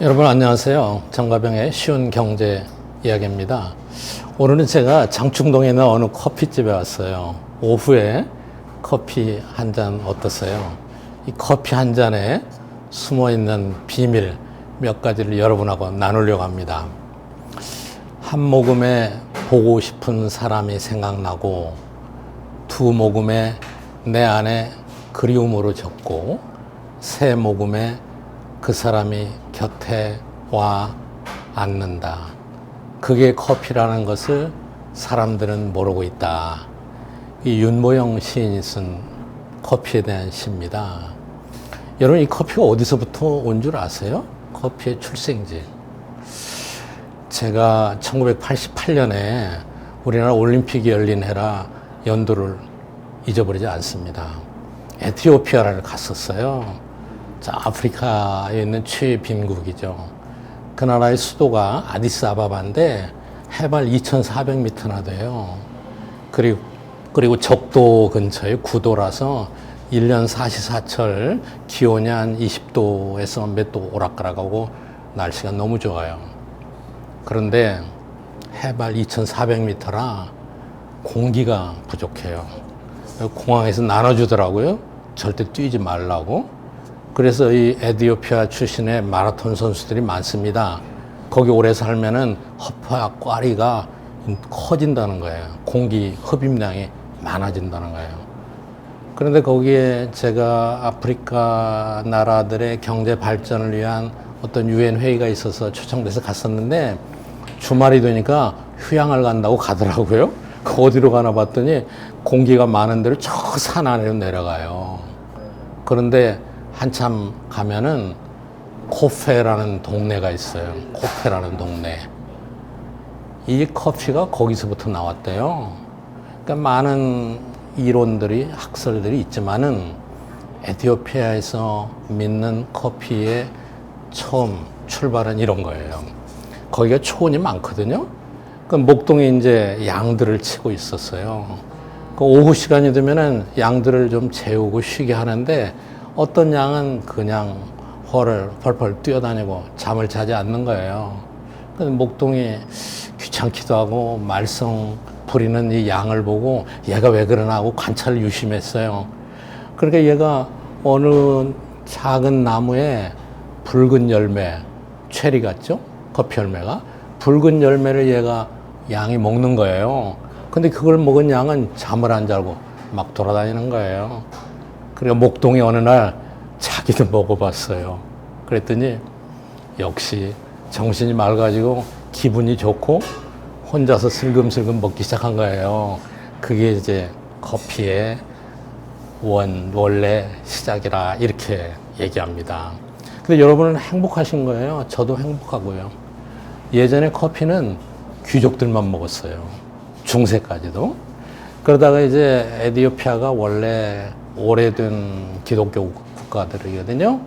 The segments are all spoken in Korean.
여러분 안녕하세요. 정가병의 쉬운 경제 이야기입니다. 오늘은 제가 장충동에 있는 어느 커피집에 왔어요. 오후에 커피 한 잔 어떠세요? 이 커피 한 잔에 숨어있는 비밀 몇 가지를 여러분하고 나누려고 합니다. 한 모금에 보고 싶은 사람이 생각나고, 두 모금에 내 안에 그리움으로 적고, 세 모금에 그 사람이 곁에 와 앉는다. 그게 커피라는 것을 사람들은 모르고 있다. 이 윤모영 시인이 쓴 커피에 대한 시입니다. 여러분, 이 커피가 어디서부터 온 줄 아세요? 커피의 출생지. 제가 1988년에 우리나라 올림픽이 열린 해라 연도를 잊어버리지 않습니다. 에티오피아를 갔었어요. 자, 아프리카에 있는 최빈국이죠. 그 나라의 수도가 아디스아바바인데 해발 2,400m나 돼요. 그리고 적도 근처에 구도라서 1년 사시사철 기온이 한 20도에서 몇 도 오락가락하고 날씨가 너무 좋아요. 그런데 해발 2,400m라 공기가 부족해요. 공항에서 나눠주더라고요. 절대 뛰지 말라고. 그래서 이 에티오피아 출신의 마라톤 선수들이 많습니다. 거기 오래 살면은 허파 꽈리가 커진다는 거예요. 공기 흡입량이 많아진다는 거예요. 그런데 거기에 제가 아프리카 나라들의 경제 발전을 위한 어떤 유엔 회의가 있어서 초청돼서 갔었는데, 주말이 되니까 휴양을 간다고 가더라고요. 그 어디로 가나 봤더니 공기가 많은 데로 저 산 아래로 내려가요. 그런데 한참 가면은 코페라는 동네가 있어요. 코페라는 동네. 이 커피가 거기서부터 나왔대요. 그러니까 많은 이론들이, 학설들이 있지만은 에티오피아에서 믿는 커피의 처음 출발은 이런 거예요. 거기가 초원이 많거든요. 그 목동에 이제 양들을 치고 있었어요. 그 오후 시간이 되면은 양들을 좀 재우고 쉬게 하는데, 어떤 양은 그냥 펄펄 뛰어다니고 잠을 자지 않는 거예요. 목동이 귀찮기도 하고 말썽 부리는 이 양을 보고 얘가 왜 그러나 하고 관찰을 유심했어요. 그러니까 얘가 어느 작은 나무에 붉은 열매, 체리 같죠? 커피 열매가. 붉은 열매를 얘가 양이 먹는 거예요. 근데 그걸 먹은 양은 잠을 안 자고 막 돌아다니는 거예요. 그리고 목동이 어느 날 자기도 먹어봤어요. 그랬더니 역시 정신이 맑아지고 기분이 좋고 혼자서 슬금슬금 먹기 시작한 거예요. 그게 이제 커피의 원래 시작이라 이렇게 얘기합니다. 근데 여러분은 행복하신 거예요. 저도 행복하고요. 예전에 커피는 귀족들만 먹었어요. 중세까지도. 그러다가 이제 에티오피아가 원래 오래된 기독교 국가들이거든요.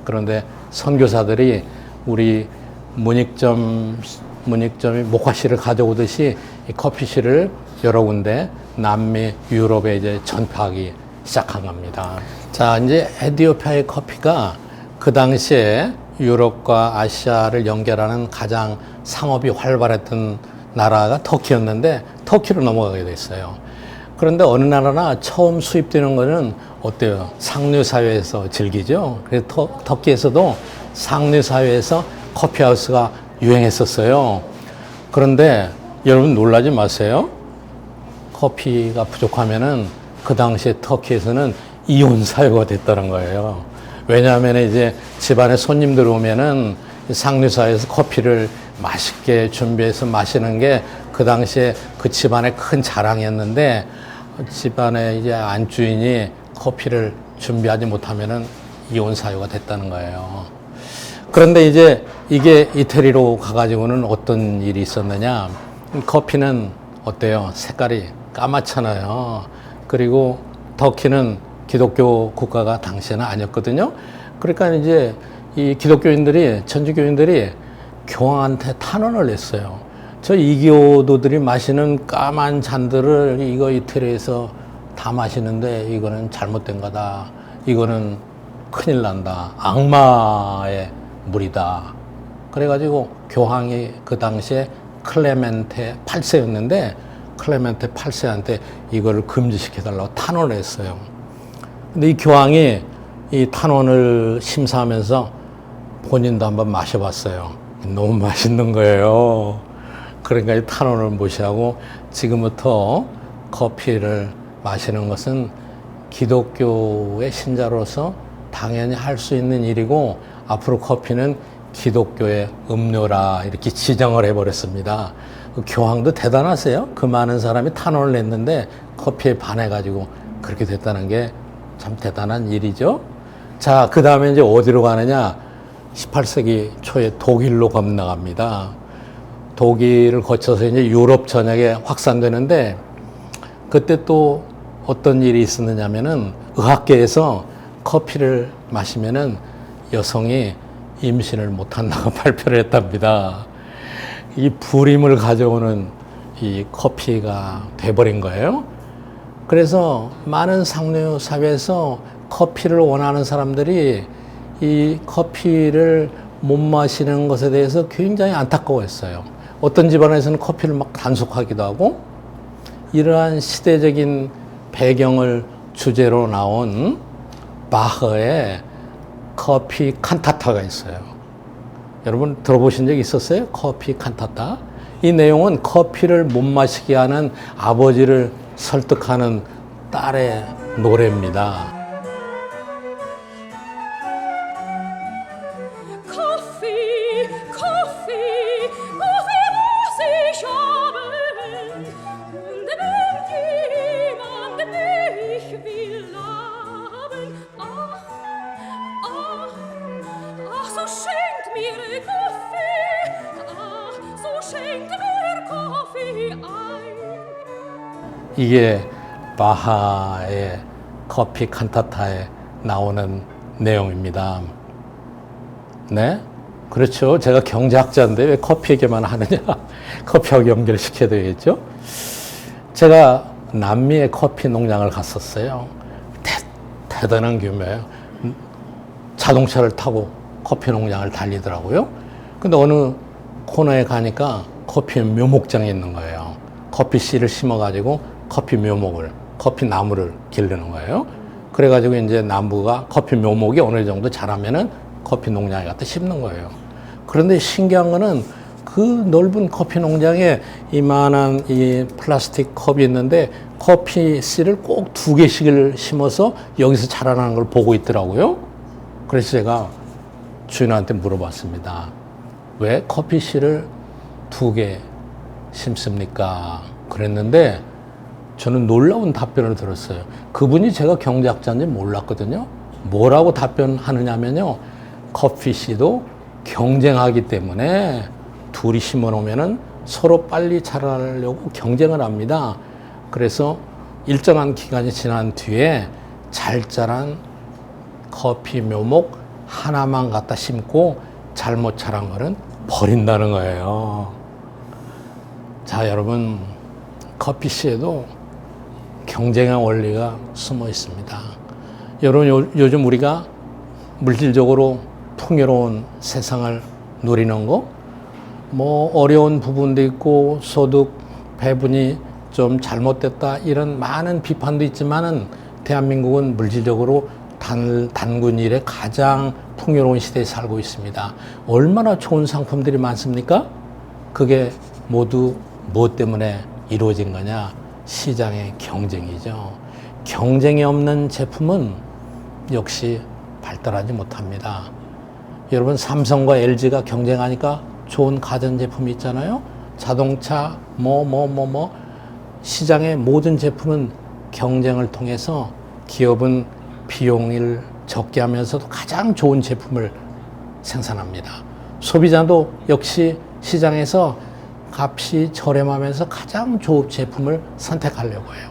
그런데 선교사들이 우리 문익점이 목화씨를 가져오듯이 이 커피씨를 여러 군데 남미, 유럽에 이제 전파하기 시작한 겁니다. 자, 이제 에티오피아의 커피가 그 당시에 유럽과 아시아를 연결하는 가장 상업이 활발했던 나라가 터키였는데, 터키로 넘어가게 됐어요. 그런데 어느 나라나 처음 수입되는 거는 어때요? 상류사회에서 즐기죠. 그래서 터키에서도 상류사회에서 커피하우스가 유행했었어요. 그런데 여러분 놀라지 마세요. 커피가 부족하면은 그 당시에 터키에서는 이혼 사회가 됐다는 거예요. 왜냐하면 이제 집안에 손님들 오면은 상류사회에서 커피를 맛있게 준비해서 마시는 게 그 당시에 그 집안의 큰 자랑이었는데, 집안의 이제 안주인이 커피를 준비하지 못하면은 이혼 사유가 됐다는 거예요. 그런데 이제 이게 이태리로 가가지고는 어떤 일이 있었느냐. 커피는 어때요? 색깔이 까맣잖아요. 그리고 터키는 기독교 국가가 당시에는 아니었거든요. 그러니까 이제 이 기독교인들이, 천주교인들이 교황한테 탄원을 냈어요. 저 이교도들이 마시는 까만 잔들을 이거 이태리에서 다 마시는데 이거는 잘못된 거다. 이거는 큰일 난다. 악마의 물이다. 그래가지고 교황이 그 당시에 클레멘테 8세였는데 클레멘테 8세한테 이거를 금지시켜달라고 탄원을 했어요. 근데 이 교황이 이 탄원을 심사하면서 본인도 한번 마셔봤어요. 너무 맛있는 거예요. 그러니까 이 탄원을 무시하고 지금부터 커피를 마시는 것은 기독교의 신자로서 당연히 할 수 있는 일이고 앞으로 커피는 기독교의 음료라 이렇게 지정을 해버렸습니다. 그 교황도 대단하세요. 그 많은 사람이 탄원을 냈는데 커피에 반해가지고 그렇게 됐다는 게 참 대단한 일이죠. 자, 그 다음에 이제 어디로 가느냐? 18세기 초에 독일로 건너갑니다. 독일을 거쳐서 이제 유럽 전역에 확산되는데 그때 또 어떤 일이 있었느냐면은 의학계에서 커피를 마시면은 여성이 임신을 못한다고 발표를 했답니다. 이 불임을 가져오는 이 커피가 돼버린 거예요. 그래서 많은 상류 사회에서 커피를 원하는 사람들이 이 커피를 못 마시는 것에 대해서 굉장히 안타까워했어요. 어떤 집안에서는 커피를 막 단속하기도 하고 이러한 시대적인 배경을 주제로 나온 바흐의 커피 칸타타가 있어요. 여러분 들어보신 적 있었어요? 커피 칸타타. 이 내용은 커피를 못 마시게 하는 아버지를 설득하는 딸의 노래입니다. 이게 바하의 커피 칸타타에 나오는 내용입니다. 네? 그렇죠. 제가 경제학자인데 왜 커피 얘기만 하느냐. 커피하고 연결시켜야 되겠죠. 제가 남미의 커피 농장을 갔었어요. 대단한 규모예요. 자동차를 타고 커피 농장을 달리더라고요. 근데 어느 코너에 가니까 커피 묘목장이 있는 거예요. 커피 씨를 심어가지고 커피 묘목을, 커피 나무를 기르는 거예요. 그래가지고 이제 나무가 커피 묘목이 어느 정도 자라면은 커피 농장에 갖다 심는 거예요. 그런데 신기한 거는 그 넓은 커피 농장에 이만한 이 플라스틱 컵이 있는데 커피 씨를 꼭 2개씩을 심어서 여기서 자라나는 걸 보고 있더라고요. 그래서 제가 주인한테 물어봤습니다. 왜 커피 씨를 2개 심습니까? 그랬는데 저는 놀라운 답변을 들었어요. 그분이 제가 경제학자인지 몰랐거든요. 뭐라고 답변하느냐면요. 커피 씨도 경쟁하기 때문에 둘이 심어 놓으면은 서로 빨리 자라려고 경쟁을 합니다. 그래서 일정한 기간이 지난 뒤에 잘 자란 커피 묘목 하나만 갖다 심고 잘못 자란 거는 버린다는 거예요. 자, 여러분, 커피 씨에도 경쟁의 원리가 숨어 있습니다. 여러분, 요즘 우리가 물질적으로 풍요로운 세상을 누리는 거, 뭐 어려운 부분도 있고 소득 배분이 좀 잘못됐다 이런 많은 비판도 있지만은 대한민국은 물질적으로 단군 이래 가장 풍요로운 시대에 살고 있습니다. 얼마나 좋은 상품들이 많습니까? 그게 모두 무엇 때문에 이루어진 거냐? 시장의 경쟁이죠. 경쟁이 없는 제품은 역시 발달하지 못합니다. 여러분, 삼성과 LG가 경쟁하니까 좋은 가전제품이 있잖아요. 자동차, 시장의 모든 제품은 경쟁을 통해서 기업은 비용을 적게 하면서도 가장 좋은 제품을 생산합니다. 소비자도 역시 시장에서 값이 저렴하면서 가장 좋은 제품을 선택하려고 해요.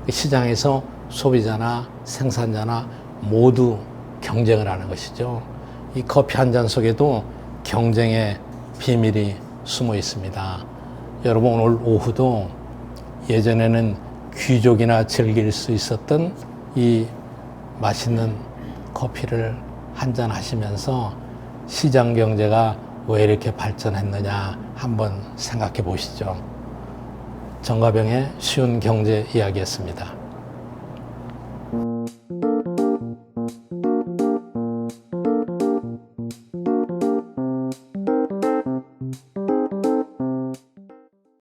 시장에서 소비자나 생산자나 모두 경쟁을 하는 것이죠. 이 커피 한 잔 속에도 경쟁의 비밀이 숨어 있습니다. 여러분, 오늘 오후도 예전에는 귀족이나 즐길 수 있었던 이 맛있는 커피를 한 잔 하시면서 시장 경제가 왜 이렇게 발전했느냐 한번 생각해 보시죠. 정가병의 쉬운 경제 이야기였습니다.